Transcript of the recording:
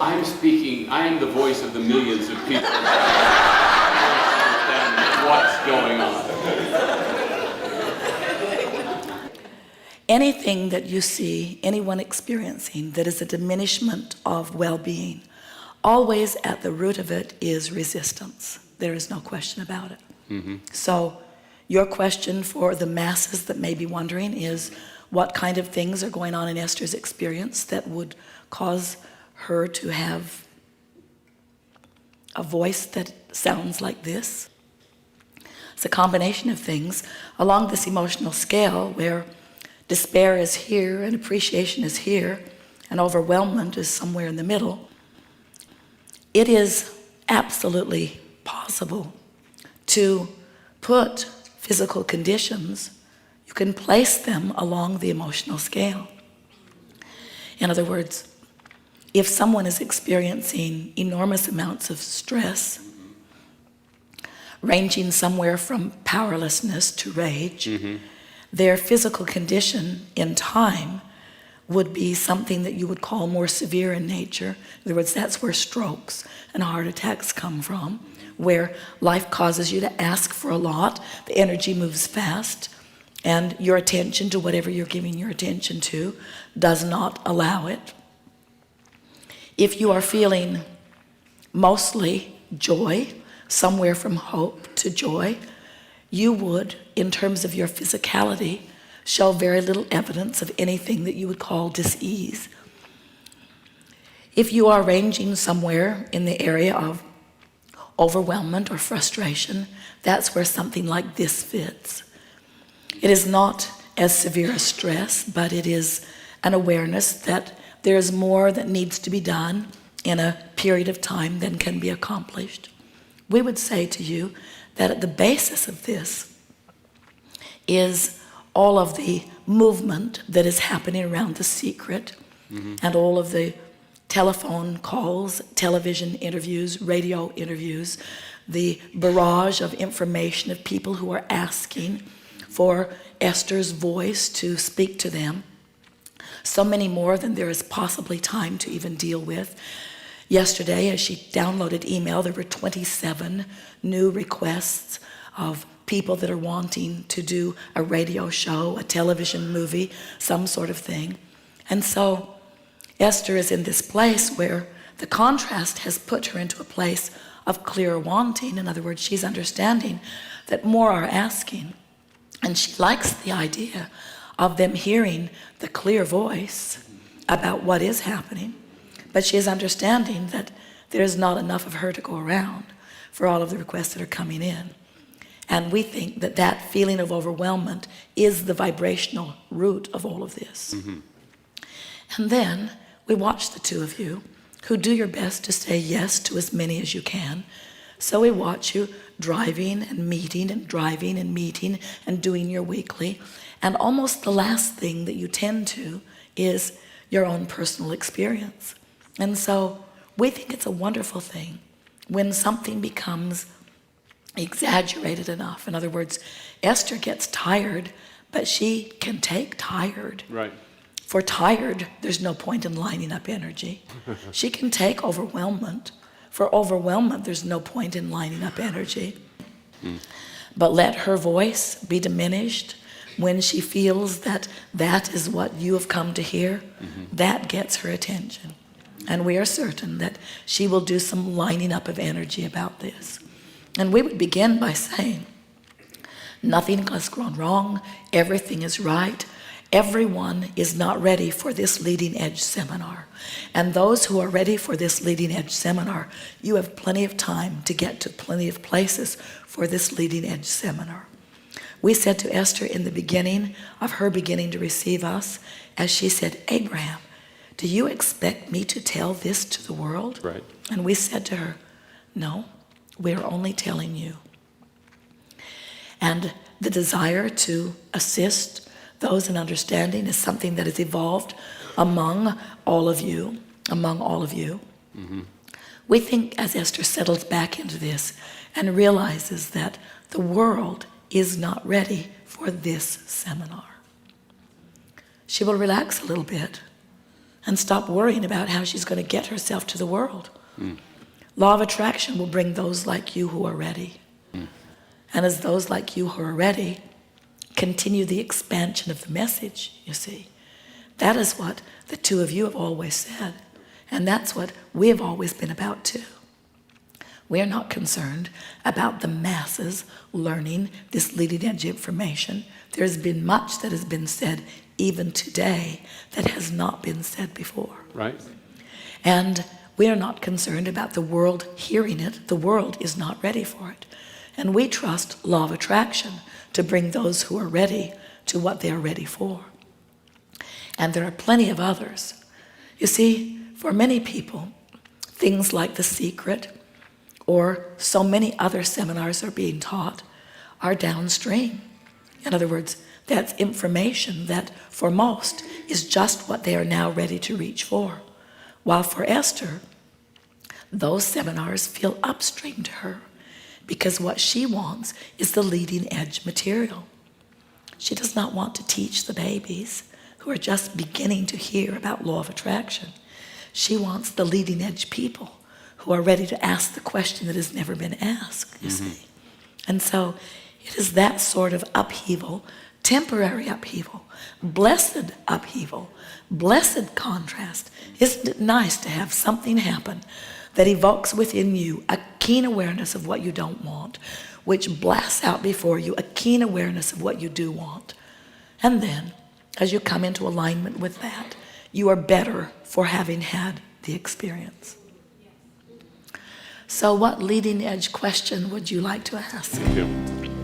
I'm speaking, I am the voice of the millions of people. What's going on? Anything that you see anyone experiencing that is a diminishment of well-being, always at the root of it is resistance. There is no question about it. Mm-hmm. So your question for the masses that may be wondering is, what kind of things are going on in Esther's experience that would cause her to have a voice that sounds like this? It's a combination of things along this emotional scale where despair is here and appreciation is here and overwhelmment is somewhere in the middle. It is absolutely possible to put physical conditions, you can place them along the emotional scale. In other words, if someone is experiencing enormous amounts of stress, ranging somewhere from powerlessness to rage, their physical condition in time would be something that you would call more severe in nature. In other words, that's where strokes and heart attacks come from, where life causes you to ask for a lot, the energy moves fast, and your attention to whatever you're giving your attention to does not allow it. If you are feeling mostly joy, somewhere from hope to joy, you would, in terms of your physicality, show very little evidence of anything that you would call dis-ease. If you are ranging somewhere in the area of overwhelmment or frustration, that's where something like this fits. It is not as severe as stress, but it is an awareness that there is more that needs to be done in a period of time than can be accomplished. We would say to you that at the basis of this is all of the movement that is happening around the secret, and all of the telephone calls, television interviews, radio interviews, the barrage of information of people who are asking for Esther's voice to speak to them. So many more than there is possibly time to even deal with. Yesterday, as she downloaded email, there were 27 new requests of people that are wanting to do a radio show, a television movie, some sort of thing. And so Esther is in this place where the contrast has put her into a place of clear wanting. In other words, she's understanding that more are asking. And she likes the idea of them hearing the clear voice about what is happening. But she is understanding that there is not enough of her to go around for all of the requests that are coming in. And we think that that feeling of overwhelmment is the vibrational root of all of this. And then we watch the two of you who do your best to say yes to as many as you can. So we watch you driving and meeting and driving and meeting and doing your weekly. And almost the last thing that you tend to is your own personal experience. And so we think it's a wonderful thing when something becomes exaggerated enough. In other words, Esther gets tired, but she can take tired. Right. For tired, there's no point in lining up energy. She can take overwhelmment. For overwhelmment, there's no point in lining up energy. But let her voice be diminished when she feels that that is what you have come to hear. That gets her attention. And we are certain that she will do some lining up of energy about this. And we would begin by saying, nothing has gone wrong, everything is right. Everyone is not ready for this leading edge seminar. And those who are ready for this leading edge seminar, you have plenty of time to get to plenty of places for this leading edge seminar. We said to Esther in the beginning of her beginning to receive us, as she said, Abraham, do you expect me to tell this to the world? Right. And we said to her, no, we're only telling you. And the desire to assist those in understanding is something that has evolved among all of you. We think as Esther settles back into this and realizes that the world is not ready for this seminar, she will relax a little bit and stop worrying about how she's going to get herself to the world. Law of attraction will bring those like you who are ready. And as those like you who are ready continue the expansion of the message, you see, that is what the two of you have always said. And that's what we have always been about too. We are not concerned about the masses learning this leading edge information. There has been much that has been said even today that has not been said before. Right. And we are not concerned about the world hearing it. The world is not ready for it. And we trust law of attraction to bring those who are ready to what they are ready for. And there are plenty of others. You see, for many people, things like The Secret or so many other seminars are being taught are downstream. In other words, that's information that for most is just what they are now ready to reach for. While for Esther, those seminars feel upstream to her because what she wants is the leading edge material. She does not want to teach the babies who are just beginning to hear about law of attraction. She wants the leading edge people who are ready to ask the question that has never been asked, you see. And so it is that sort of upheaval, temporary upheaval, blessed contrast. Isn't it nice to have something happen that evokes within you a keen awareness of what you don't want, which blasts out before you a keen awareness of what you do want. And then, as you come into alignment with that, you are better for having had the experience. So what leading edge question would you like to ask? Thank you.